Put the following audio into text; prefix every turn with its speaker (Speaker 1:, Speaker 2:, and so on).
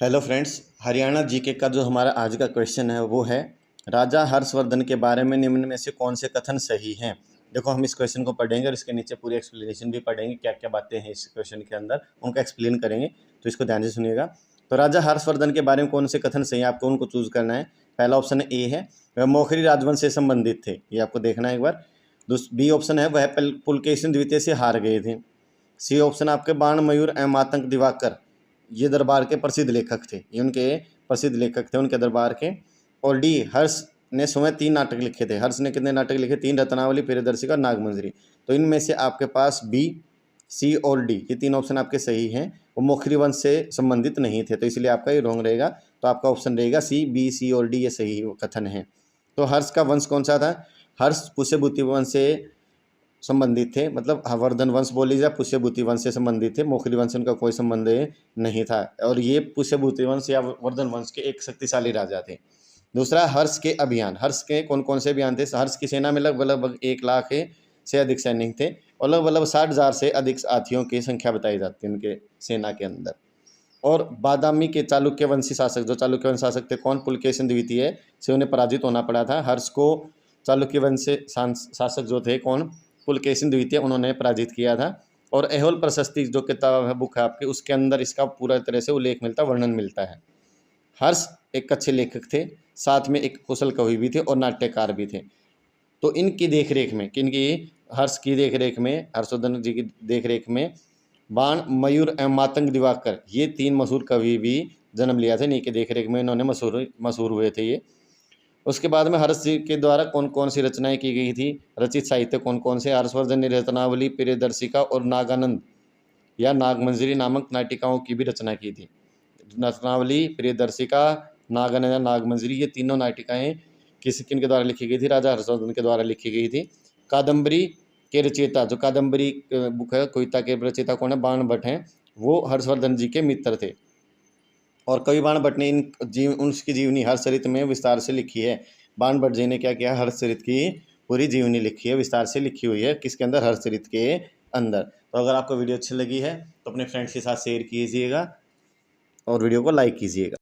Speaker 1: Hello friends, Haryana GK का जो हमारा आज का क्वेश्चन है वो है राजा हर्षवर्धन के बारे में निम्न में से कौन से कथन सही हैं। देखो, हम इस क्वेश्चन को पढ़ेंगे और इसके नीचे पूरी एक्सप्लेनेशन भी पढ़ेंगे, क्या क्या बातें हैं इस क्वेश्चन के अंदर उनका एक्सप्लेन करेंगे, तो इसको ध्यान से सुनिएगा। तो राजा हर्षवर्धन के बारे में कौन से कथन सही है, आपको उनको चूज करना है। पहला ऑप्शन ए है वह मौखरी राजवंश से संबंधित थे, ये आपको देखना है एक बार। बी ऑप्शन है वह पुलकेशिन द्वितीय से हार गए थे। सी ऑप्शन आपके बाण मयूर एवं आतंक दिवाकर, ये दरबार के प्रसिद्ध लेखक थे, ये उनके प्रसिद्ध लेखक थे उनके दरबार के। और डी, हर्ष ने स्वयं 3 नाटक लिखे थे। हर्ष ने कितने नाटक लिखे? 3, रत्नावली, प्रियदर्शिका, नागमंजरी। तो इनमें से आपके पास बी, सी और डी, ये 3 ऑप्शन आपके सही हैं। वो मौखरी वंश से संबंधित नहीं थे, तो इसलिए आपका ये रॉन्ग रहेगा। तो आपका ऑप्शन रहेगा सी, बी, सी और डी, ये सही कथन है। तो हर्ष का वंश कौन सा था? हर्ष पुष्यभूति वंश से संबंधित थे, मतलब वर्धन वंश बोल लीजिए, पुष्यभूति वंश से संबंधित थे। मौखरी वंश उनका कोई संबंध नहीं था, और ये पुष्यभूति वंश या वर्धन वंश के एक शक्तिशाली राजा थे। दूसरा, हर्ष के अभियान। हर्ष के कौन कौन से अभियान थे? हर्ष की सेना में लगभग 1 लाख से अधिक सैनिक थे, और लगभग 60,000 से अधिक हाथियों की संख्या बताई जाती है उनके सेना के अंदर। और बादामी के चालुक्य वंशी शासक, जो चालुक्य वंश शासक थे, कौन? पुलकेशिन द्वितीय से उन्हें पराजित होना पड़ा था। हर्ष को चालुक्य वंश से शासक जो थे, कौन? पुलकेशिन द्वितीय, उन्होंने पराजित किया था। और ऐहोल प्रशस्ति जो किताब है, बुक है आपकी, उसके अंदर इसका पूरा तरह से उल्लेख मिलता है, वर्णन मिलता है। हर्ष एक अच्छे लेखक थे, साथ में एक कुशल कवि भी थे और नाट्यकार भी थे। तो इनकी देखरेख में, किनकी? हर्ष की देखरेख में, हर्षवर्धन जी की देखरेख में बाण मयूर एवं मातंग दिवाकर, ये 3 मशहूर कवि भी जन्म लिया था। इन्हीं की देखरेख में इन्होंने मशहूर हुए थे ये। उसके बाद में हर्ष जी के द्वारा कौन कौन सी रचनाएं की गई थी? रचित साहित्य कौन कौन से? हर्षवर्धन ने रत्नावली, प्रियदर्शिका और नागानंद या नागमंजरी नामक नाटिकाओं की भी रचना की थी। रत्नावली, प्रियदर्शिका, नागानंद या नागमंजरी, ये तीनों नाटिकाएं किन के द्वारा लिखी गई थी? राजा हर्षवर्धन के द्वारा लिखी गई थी। कादम्बरी के रचयिता, जो कादम्बरी बुक है, कविता के रचयिता कौन है? बाण भट्ट हैं, वो हर्षवर्धन जी के मित्र थे। और कवि बाण भट्ट ने उसकी जीवनी हर्षचरित में विस्तार से लिखी है। बाण भट्ट जी ने क्या किया? हर्षचरित की पूरी जीवनी लिखी है, विस्तार से लिखी हुई है। किसके अंदर? हर्षचरित के अंदर। तो अगर आपको वीडियो अच्छी लगी है तो अपने फ्रेंड्स के साथ शेयर कीजिएगा और वीडियो को लाइक कीजिएगा।